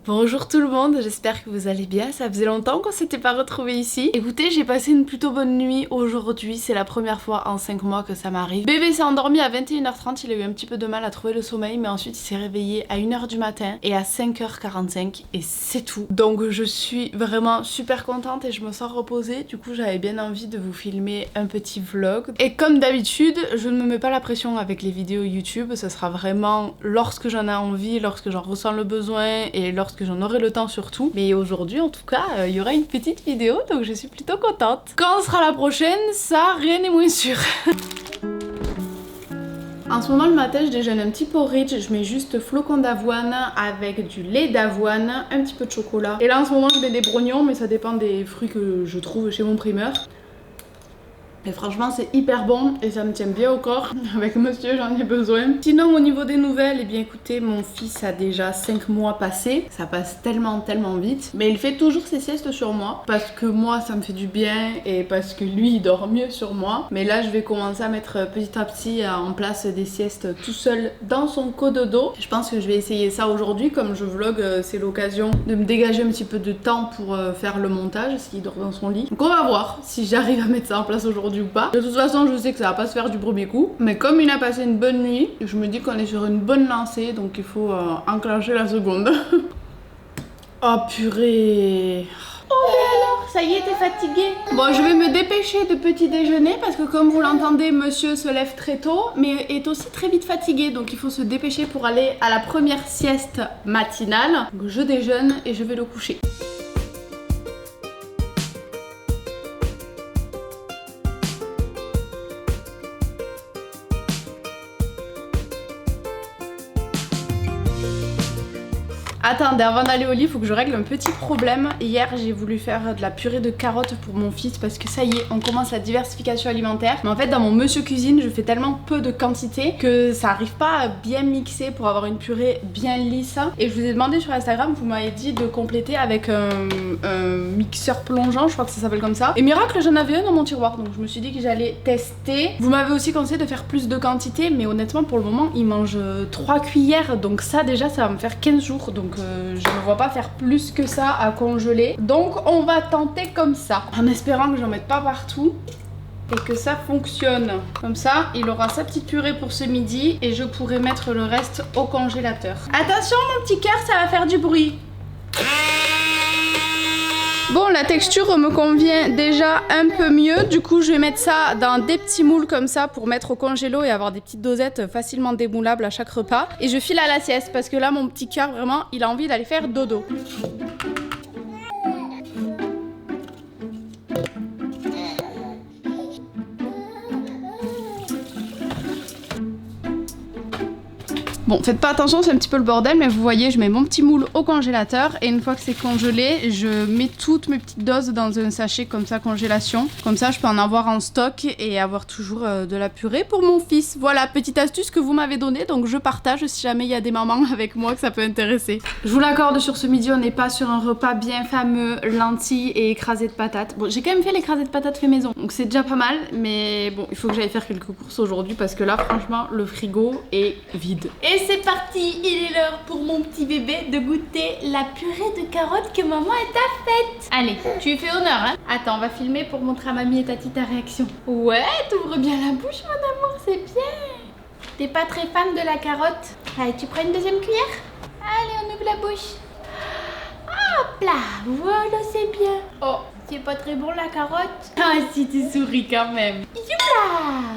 Bonjour tout le monde, j'espère que vous allez bien, ça faisait longtemps qu'on s'était pas retrouvés ici. Écoutez, j'ai passé une plutôt bonne nuit aujourd'hui, c'est la première fois en 5 mois que ça m'arrive. Bébé s'est endormi à 21h30, il a eu un petit peu de mal à trouver le sommeil, mais ensuite il s'est réveillé à 1h du matin et à 5h45 et c'est tout. Donc je suis vraiment super contente et je me sens reposée, du coup j'avais bien envie de vous filmer un petit vlog. Et comme d'habitude, je ne me mets pas la pression avec les vidéos YouTube, ce sera vraiment lorsque j'en ai envie, lorsque j'en ressens le besoin et lorsque j'en aurai le temps surtout. Mais aujourd'hui en tout cas il y aura une petite vidéo donc je suis plutôt contente. Quand sera la prochaine, ça rien n'est moins sûr. En ce moment le matin je déjeune un petit porridge, je mets juste flocons d'avoine avec du lait d'avoine, un petit peu de chocolat. Et là en ce moment je mets des brognons mais ça dépend des fruits que je trouve chez mon primeur. Et franchement c'est hyper bon et ça me tient bien au corps. Avec monsieur j'en ai besoin. Sinon au niveau des nouvelles, eh bien écoutez, mon fils a déjà 5 mois passés. Ça passe tellement vite. Mais il fait toujours ses siestes sur moi. Parce que moi ça me fait du bien et parce que lui il dort mieux sur moi. Mais là je vais commencer à mettre petit à petit en place des siestes tout seul dans son cododo. Je pense que je vais essayer ça aujourd'hui. Comme je vlog, c'est l'occasion de me dégager un petit peu de temps pour faire le montage s'il dort dans son lit. Donc on va voir si j'arrive à mettre ça en place aujourd'hui ou pas. De toute façon je sais que ça va pas se faire du premier coup, mais comme il a passé une bonne nuit, je me dis qu'on est sur une bonne lancée, donc il faut enclencher la seconde. Oh purée. Oh mais alors, ça y est, t'es fatiguée? Bon, je vais me dépêcher de petit déjeuner parce que comme vous l'entendez, monsieur se lève très tôt mais est aussi très vite fatigué, donc il faut se dépêcher pour aller à la première sieste matinale. Donc je déjeune et je vais le coucher. Attendez, avant d'aller au lit, il faut que je règle un petit problème. Hier, j'ai voulu faire de la purée de carottes pour mon fils parce que ça y est, on commence la diversification alimentaire. Mais en fait, dans mon Monsieur Cuisine, je fais tellement peu de quantité que ça arrive pas à bien mixer pour avoir une purée bien lisse. Et je vous ai demandé sur Instagram, vous m'avez dit de compléter avec un mixeur plongeant, je crois que ça s'appelle comme ça. Et miracle, j'en avais un dans mon tiroir, donc je me suis dit que j'allais tester. Vous m'avez aussi conseillé de faire plus de quantité, mais honnêtement, pour le moment, il mange 3 cuillères. Donc ça, déjà, ça va me faire 15 jours. Donc je ne vois pas faire plus que ça à congeler. Donc on va tenter comme ça, en espérant que j'en mette pas partout et que ça fonctionne. Comme ça, il aura sa petite purée pour ce midi et je pourrai mettre le reste au congélateur. Attention mon petit cœur, ça va faire du bruit. Bon, la texture me convient déjà un peu mieux. Du coup, je vais mettre ça dans des petits moules comme ça pour mettre au congélo et avoir des petites dosettes facilement démoulables à chaque repas. Et je file à la sieste parce que là, mon petit cœur, vraiment, il a envie d'aller faire dodo. Bon, faites pas attention, c'est un petit peu le bordel, mais vous voyez, je mets mon petit moule au congélateur et une fois que c'est congelé, je mets toutes mes petites doses dans un sachet comme ça, congélation. Comme ça, je peux en avoir en stock et avoir toujours de la purée pour mon fils. Voilà, petite astuce que vous m'avez donnée, donc je partage si jamais il y a des mamans avec moi que ça peut intéresser. Je vous l'accorde, sur ce midi, on n'est pas sur un repas bien fameux, lentilles et écrasé de patates. Bon, j'ai quand même fait l'écrasé de patates fait maison, donc c'est déjà pas mal, mais bon, il faut que j'aille faire quelques courses aujourd'hui parce que là, franchement, le frigo est vide. Et c'est parti, il est l'heure pour mon petit bébé de goûter la purée de carottes que maman t'a faite. Allez, tu lui fais honneur, hein. Attends, on va filmer pour montrer à mamie et tati ta réaction. Ouais, t'ouvres bien la bouche, mon amour, c'est bien. T'es pas très fan de la carotte? Allez, tu prends une deuxième cuillère? Allez, on ouvre la bouche. Hop là, voilà, c'est bien. Oh, c'est pas très bon la carotte? Ah si, tu souris quand même. Youpla!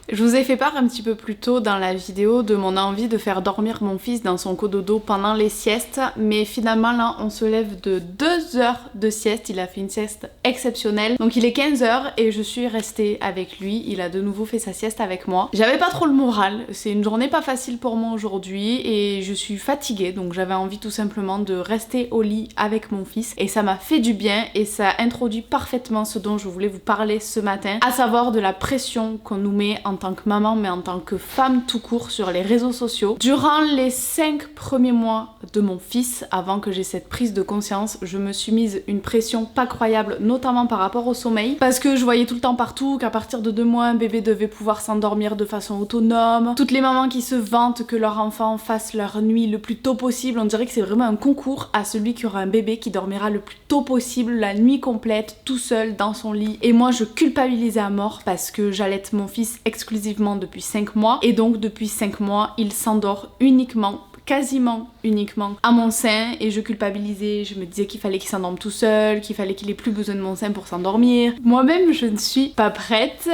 Je vous ai fait part un petit peu plus tôt dans la vidéo de mon envie de faire dormir mon fils dans son cododo pendant les siestes, mais finalement là on se lève de 2 heures de sieste, il a fait une sieste exceptionnelle, donc il est 15h et je suis restée avec lui, il a de nouveau fait sa sieste avec moi. J'avais pas trop le moral, c'est une journée pas facile pour moi aujourd'hui et je suis fatiguée, donc j'avais envie tout simplement de rester au lit avec mon fils et ça m'a fait du bien et ça introduit parfaitement ce dont je voulais vous parler ce matin, à savoir de la pression qu'on nous met en en tant que maman, mais en tant que femme tout court sur les réseaux sociaux. Durant les 5 premiers mois de mon fils, avant que j'ai cette prise de conscience, je me suis mise une pression pas croyable, notamment par rapport au sommeil, parce que je voyais tout le temps partout qu'à partir de 2 mois, un bébé devait pouvoir s'endormir de façon autonome. Toutes les mamans qui se vantent que leur enfant fasse leur nuit le plus tôt possible, on dirait que c'est vraiment un concours à celui qui aura un bébé qui dormira le plus tôt possible, la nuit complète, tout seul dans son lit. Et moi je culpabilisais à mort parce que j'allaite mon fils exclusivement depuis 5 mois et donc depuis 5 mois il s'endort uniquement, quasiment uniquement à mon sein, et je culpabilisais, je me disais qu'il fallait qu'il s'endorme tout seul, qu'il fallait qu'il ait plus besoin de mon sein pour s'endormir. Moi-même je ne suis pas prête,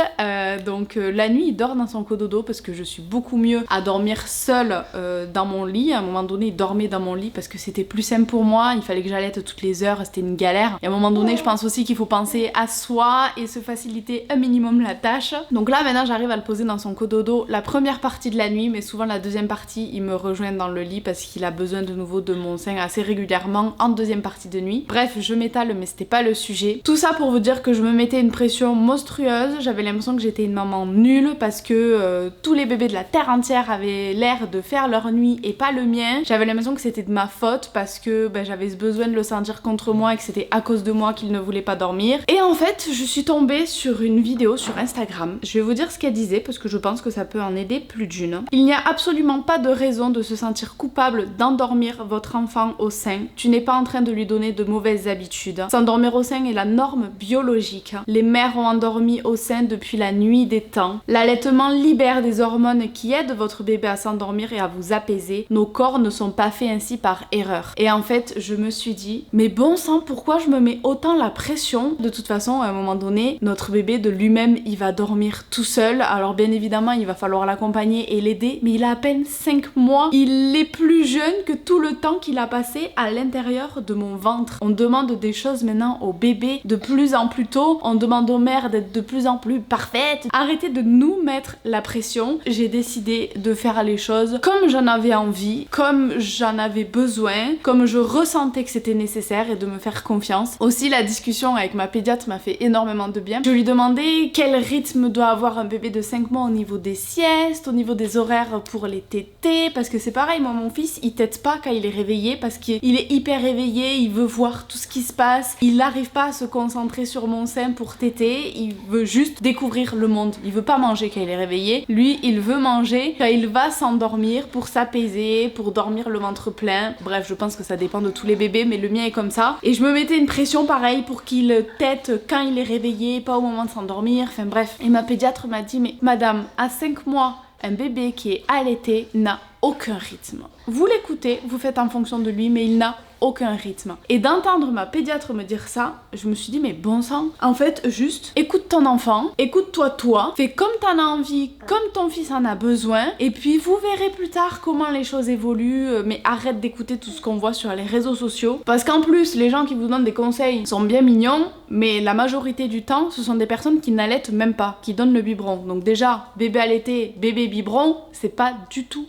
donc la nuit il dort dans son cododo parce que je suis beaucoup mieux à dormir seule dans mon lit. À un moment donné il dormait dans mon lit parce que c'était plus simple pour moi, il fallait que j'allaite toutes les heures, c'était une galère. Et à un moment donné je pense aussi qu'il faut penser à soi et se faciliter un minimum la tâche. Donc là maintenant j'arrive à le poser dans son cododo la première partie de la nuit, mais souvent la deuxième partie il me rejoint dans le lit parce qu'il a besoin de nouveau de mon sein assez régulièrement en deuxième partie de nuit. Bref, je m'étale mais c'était pas le sujet. Tout ça pour vous dire que je me mettais une pression monstrueuse, j'avais l'impression que j'étais une maman nulle parce que tous les bébés de la terre entière avaient l'air de faire leur nuit et pas le mien. J'avais l'impression que c'était de ma faute parce que j'avais ce besoin de le sentir contre moi et que c'était à cause de moi qu'il ne voulait pas dormir. Et en fait, je suis tombée sur une vidéo sur Instagram. Je vais vous dire ce qu'elle disait parce que je pense que ça peut en aider plus d'une. Il n'y a absolument pas de raison de se sentir coupable d'endormir votre enfant au sein. Tu n'es pas en train de lui donner de mauvaises habitudes. S'endormir au sein est la norme biologique. Les mères ont endormi au sein depuis la nuit des temps. L'allaitement libère des hormones qui aident votre bébé à s'endormir et à vous apaiser. Nos corps ne sont pas faits ainsi par erreur. Et en fait, je me suis dit, mais bon sang, pourquoi je me mets autant la pression? De toute façon, à un moment donné, notre bébé de lui-même, il va dormir tout seul. Alors bien évidemment, il va falloir l'accompagner et l'aider, mais il a à peine 5 mois. Il est plus jeune que tout le temps qu'il a passé à l'intérieur de mon ventre. On demande des choses maintenant aux bébés de plus en plus tôt, on demande aux mères d'être de plus en plus parfaites. Arrêtez de nous mettre la pression. J'ai décidé de faire les choses comme j'en avais envie, comme j'en avais besoin, comme je ressentais que c'était nécessaire, et de me faire confiance. Aussi, la discussion avec ma pédiatre m'a fait énormément de bien. Je lui demandais quel rythme doit avoir un bébé de 5 mois au niveau des siestes, au niveau des horaires pour les tétés, parce que c'est pareil, moi mon fils il tète pas quand il est réveillé parce qu'il est hyper réveillé, il veut voir tout ce qui se passe, il n'arrive pas à se concentrer sur mon sein pour téter, il veut juste découvrir le monde, il veut pas manger quand il est réveillé, lui il veut manger quand il va s'endormir pour s'apaiser, pour dormir le ventre plein. Bref, je pense que ça dépend de tous les bébés, mais le mien est comme ça, et je me mettais une pression pareil pour qu'il tète quand il est réveillé, pas au moment de s'endormir, enfin bref. Et ma pédiatre m'a dit, mais madame, à 5 mois, un bébé qui est allaité n'a aucun rythme. Vous l'écoutez, vous faites en fonction de lui, mais il n'a aucun rythme. Et d'entendre ma pédiatre me dire ça, je me suis dit, mais bon sang, en fait, juste écoute ton enfant, écoute-toi toi, fais comme t'en as envie, comme ton fils en a besoin, et puis vous verrez plus tard comment les choses évoluent, mais arrête d'écouter tout ce qu'on voit sur les réseaux sociaux, parce qu'en plus, les gens qui vous donnent des conseils sont bien mignons, mais la majorité du temps, ce sont des personnes qui n'allaitent même pas, qui donnent le biberon. Donc déjà, bébé allaité, bébé biberon, c'est pas du tout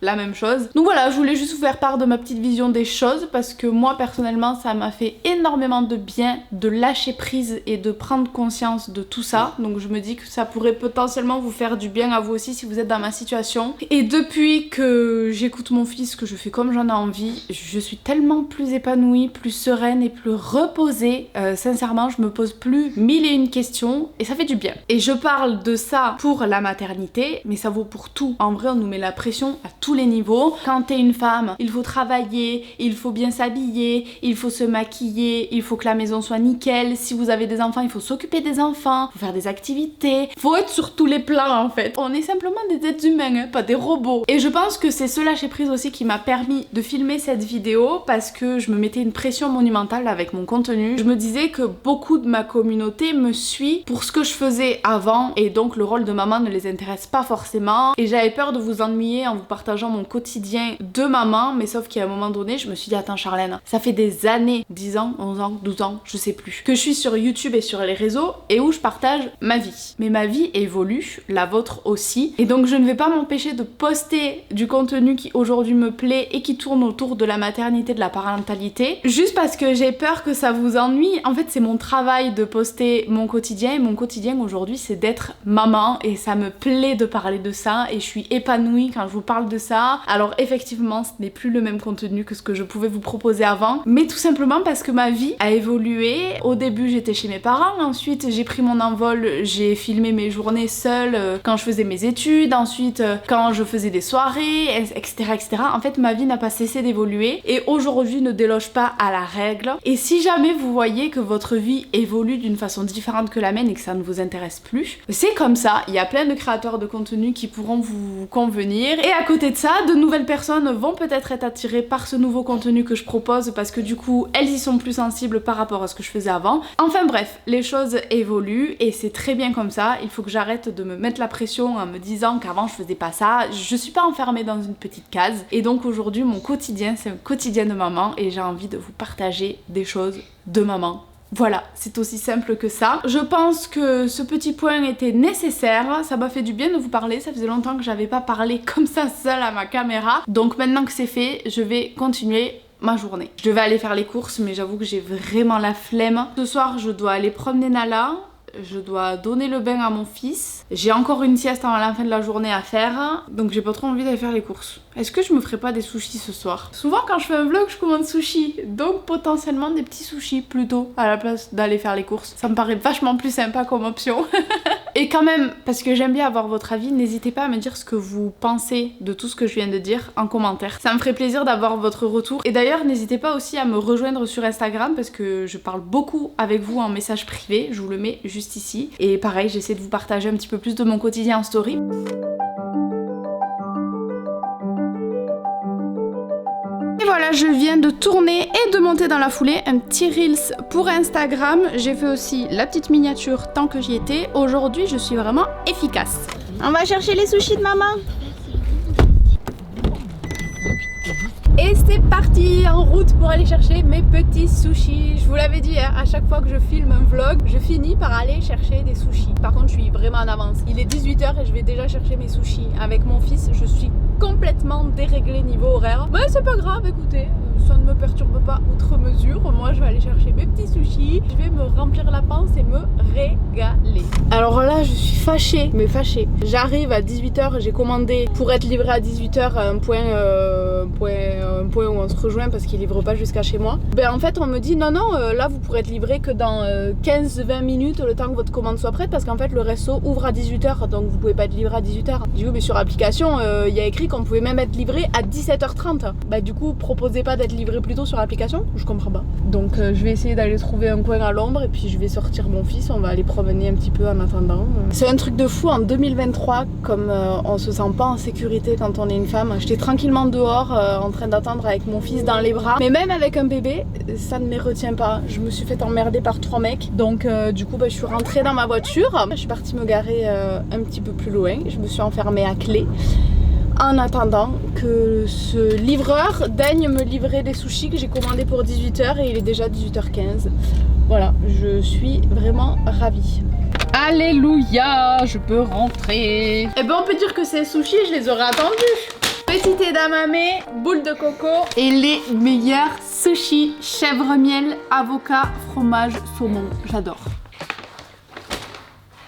la même chose. Donc voilà, je voulais juste vous faire part de ma petite vision des choses, parce que moi personnellement ça m'a fait énormément de bien de lâcher prise et de prendre conscience de tout ça. Donc je me dis que ça pourrait potentiellement vous faire du bien à vous aussi si vous êtes dans ma situation. Et depuis que j'écoute mon fils, que je fais comme j'en ai envie, je suis tellement plus épanouie, plus sereine et plus reposée. Sincèrement, je me pose plus 1001 questions et ça fait du bien. Et je parle de ça pour la maternité, mais ça vaut pour tout. En vrai, on nous met la pression à tous les niveaux. Quand t'es une femme, il faut travailler, il faut bien s'habiller, il faut se maquiller, il faut que la maison soit nickel. Si vous avez des enfants, il faut s'occuper des enfants, faut faire des activités, faut être sur tous les plans en fait. On est simplement des êtres humains, hein, pas des robots. Et je pense que c'est ce lâcher prise aussi qui m'a permis de filmer cette vidéo, parce que je me mettais une pression monumentale avec mon contenu. Je me disais que beaucoup de ma communauté me suit pour ce que je faisais avant, et donc le rôle de maman ne les intéresse pas forcément, et j'avais peur de vous ennuyer en vous partageant mon quotidien de maman, mais sauf qu'à un moment donné je me suis dit attends Charlène, ça fait des années, 10 ans, 11 ans, 12 ans, je sais plus, que je suis sur YouTube et sur les réseaux et où je partage ma vie. Mais ma vie évolue, la vôtre aussi, et donc je ne vais pas m'empêcher de poster du contenu qui aujourd'hui me plaît et qui tourne autour de la maternité, de la parentalité, juste parce que j'ai peur que ça vous ennuie. En fait c'est mon travail de poster mon quotidien et mon quotidien aujourd'hui c'est d'être maman et ça me plaît de parler de ça et je suis épanouie quand je vous parle de ça. Alors effectivement ce n'est plus le même contenu que ce que je pouvais vous proposer avant, mais tout simplement parce que ma vie a évolué. Au début j'étais chez mes parents, ensuite j'ai pris mon envol, j'ai filmé mes journées seule quand je faisais mes études, ensuite quand je faisais des soirées, etc. En fait ma vie n'a pas cessé d'évoluer et aujourd'hui ne déloge pas à la règle. Et si jamais vous voyez que votre vie évolue d'une façon différente que la mienne et que ça ne vous intéresse plus, c'est comme ça, il y a plein de créateurs de contenu qui pourront vous convenir et à côté de ça, de nouvelles personnes vont peut-être être attirées par ce nouveau contenu que je propose parce que du coup elles y sont plus sensibles par rapport à ce que je faisais avant. Enfin bref, les choses évoluent et c'est très bien comme ça. Il faut que j'arrête de me mettre la pression en me disant qu'avant je faisais pas ça. Je suis pas enfermée dans une petite case et donc aujourd'hui mon quotidien c'est un quotidien de maman et j'ai envie de vous partager des choses de maman. Voilà, c'est aussi simple que ça. Je pense que ce petit point était nécessaire, ça m'a fait du bien de vous parler, ça faisait longtemps que j'avais pas parlé comme ça seule à ma caméra. Donc maintenant que c'est fait, je vais continuer ma journée. Je devais aller faire les courses mais j'avoue que j'ai vraiment la flemme. Ce soir je dois aller promener Nala, je dois donner le bain à mon fils. J'ai encore une sieste avant la fin de la journée à faire, donc j'ai pas trop envie d'aller faire les courses. Est-ce que je me ferai pas des sushis ce soir? Souvent quand je fais un vlog je commande sushi, donc potentiellement des petits sushis plutôt à la place d'aller faire les courses. Ça me paraît vachement plus sympa comme option. Et quand même, parce que j'aime bien avoir votre avis, n'hésitez pas à me dire ce que vous pensez de tout ce que je viens de dire en commentaire. Ça me ferait plaisir d'avoir votre retour. Et d'ailleurs, n'hésitez pas aussi à me rejoindre sur Instagram parce que je parle beaucoup avec vous en message privé. Je vous le mets juste ici. Et pareil, j'essaie de vous partager un petit peu plus de mon quotidien en story. Et voilà, je viens de tourner et de monter dans la foulée un petit Reels pour Instagram. J'ai fait aussi la petite miniature tant que j'y étais. Aujourd'hui, je suis vraiment efficace. On va chercher les sushis de maman. Et c'est parti, en route pour aller chercher mes petits sushis. Je vous l'avais dit, hein, à chaque fois que je filme un vlog, je finis par aller chercher des sushis. Par contre, je suis vraiment en avance. Il est 18 h et je vais déjà chercher mes sushis. Avec mon fils, je suis complètement déréglée niveau horaire. Mais c'est pas grave, écoutez, ça ne me perturbe pas outre mesure. Moi, je vais aller chercher mes petits sushis. Je vais me remplir la panse et me régaler. Alors là, je suis fâchée, mais fâchée. J'arrive à 18 h, j'ai commandé pour être livré à 18 h à un point où on se rejoint parce qu'il livre pas jusqu'à chez moi. Ben en fait on me dit non là vous pourrez être livré que dans 15-20 minutes le temps que votre commande soit prête parce qu'en fait le resto ouvre à 18 h donc vous pouvez pas être livré à 18 h. Du coup mais sur l'application il y a écrit qu'on pouvait même être livré à 17 h 30. Bah du coup proposez pas d'être livré plus tôt sur l'application, je comprends pas. Donc je vais essayer d'aller trouver un coin à l'ombre et puis je vais sortir mon fils, on va aller promener un petit peu en attendant. C'est un truc de fou en 2023 comme on se sent pas en sécurité quand on est une femme. J'étais tranquillement dehors en train d'attendre avec mon fils dans les bras, mais même avec un bébé ça ne me retient pas. Je me suis fait emmerder par 3 mecs donc du coup bah, je suis rentrée dans ma voiture, je suis partie me garer un petit peu plus loin, je me suis enfermée à clé en attendant que ce livreur daigne me livrer des sushis que j'ai commandés pour 18 h et il est déjà 18 h 15. Voilà, je suis vraiment ravie. Alléluia, je peux rentrer. Et ben on peut dire que ces sushis je les aurais attendus. Petit edamame, boule de coco et les meilleurs sushis, chèvre miel, avocat, fromage, saumon. J'adore.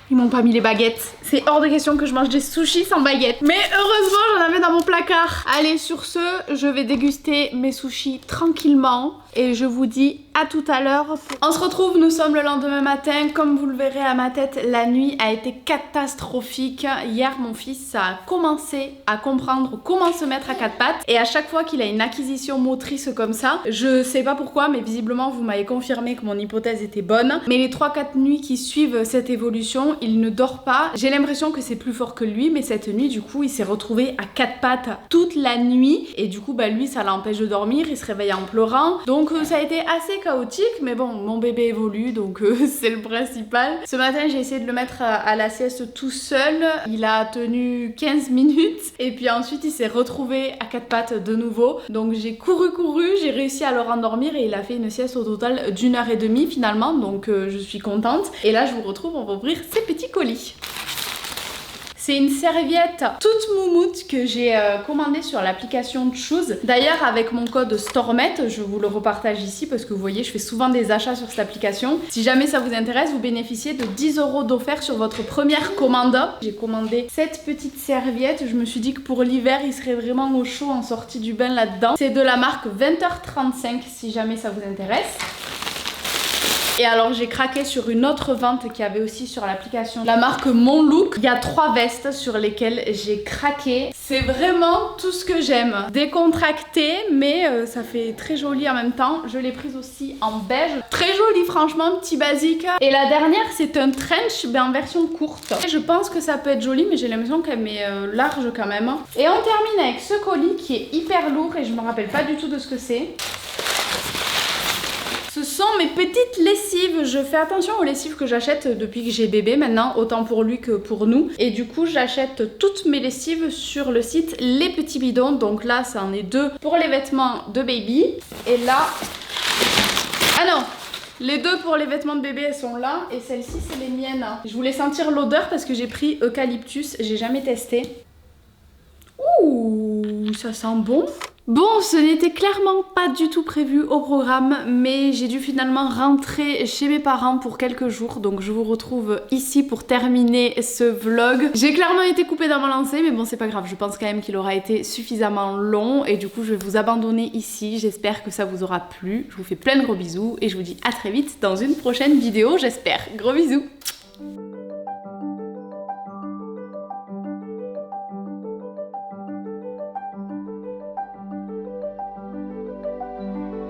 Ils m'ont pas mis les baguettes. C'est hors de question que je mange des sushis sans baguettes. Mais heureusement, j'en avais dans mon placard. Allez, sur ce, je vais déguster mes sushis tranquillement. Et je vous dis à tout à l'heure. On se retrouve, nous sommes le lendemain matin. Comme vous le verrez à ma tête, la nuit a été catastrophique. Hier, mon fils a commencé à comprendre comment se mettre à quatre pattes. Et à chaque fois qu'il a une acquisition motrice comme ça, je sais pas pourquoi, mais visiblement, vous m'avez confirmé que mon hypothèse était bonne. Mais les 3-4 nuits qui suivent cette évolution, il ne dort pas. J'ai l'impression l'impression que c'est plus fort que lui, mais cette nuit du coup il s'est retrouvé à 4 pattes toute la nuit et du coup bah lui ça l'empêche de dormir, il se réveille en pleurant. Donc ça a été assez chaotique, mais bon, mon bébé évolue donc c'est le principal. Ce matin j'ai essayé de le mettre à la sieste tout seul, il a tenu 15 minutes et puis ensuite il s'est retrouvé à 4 pattes de nouveau. Donc j'ai couru, j'ai réussi à le rendormir et il a fait une sieste au total d'1h30 finalement, donc je suis contente. Et là je vous retrouve, on va ouvrir ces petits colis. C'est une serviette toute moumoute que j'ai commandée sur l'application Choose. D'ailleurs avec mon code STORMET, je vous le repartage ici parce que vous voyez je fais souvent des achats sur cette application. Si jamais ça vous intéresse, vous bénéficiez de 10 € d'offert sur votre première commande. J'ai commandé cette petite serviette, je me suis dit que pour l'hiver il serait vraiment au chaud en sortie du bain là-dedans. C'est de la marque 20h35 si jamais ça vous intéresse. Et alors j'ai craqué sur une autre vente qu'il y avait aussi sur l'application, la marque Mon Look. Il y a 3 vestes sur lesquelles j'ai craqué. C'est vraiment tout ce que j'aime. Décontracté, mais ça fait très joli en même temps. Je l'ai prise aussi en beige. Très joli franchement, petit basique. Et la dernière c'est un trench mais en version courte. Et je pense que ça peut être joli mais j'ai l'impression qu'elle m'est large quand même. Et on termine avec ce colis qui est hyper lourd et je me rappelle pas du tout de ce que c'est. Ce sont mes petites lessives. Je fais attention aux lessives que j'achète depuis que j'ai bébé maintenant, autant pour lui que pour nous. Et du coup, j'achète toutes mes lessives sur le site Les Petits Bidons. Donc là, ça en est 2 pour les vêtements de baby. Et là... Ah non! Les 2 pour les vêtements de bébé, elles sont là. Et celles-ci, c'est les miennes. Je voulais sentir l'odeur parce que j'ai pris eucalyptus. J'ai jamais testé. Ouh, ça sent bon. Bon, ce n'était clairement pas du tout prévu au programme, mais j'ai dû finalement rentrer chez mes parents pour quelques jours, donc je vous retrouve ici pour terminer ce vlog. J'ai clairement été coupée dans mon lancé, mais bon c'est pas grave, je pense quand même qu'il aura été suffisamment long et du coup je vais vous abandonner ici. J'espère que ça vous aura plu, je vous fais plein de gros bisous et je vous dis à très vite dans une prochaine vidéo, j'espère. Gros bisous!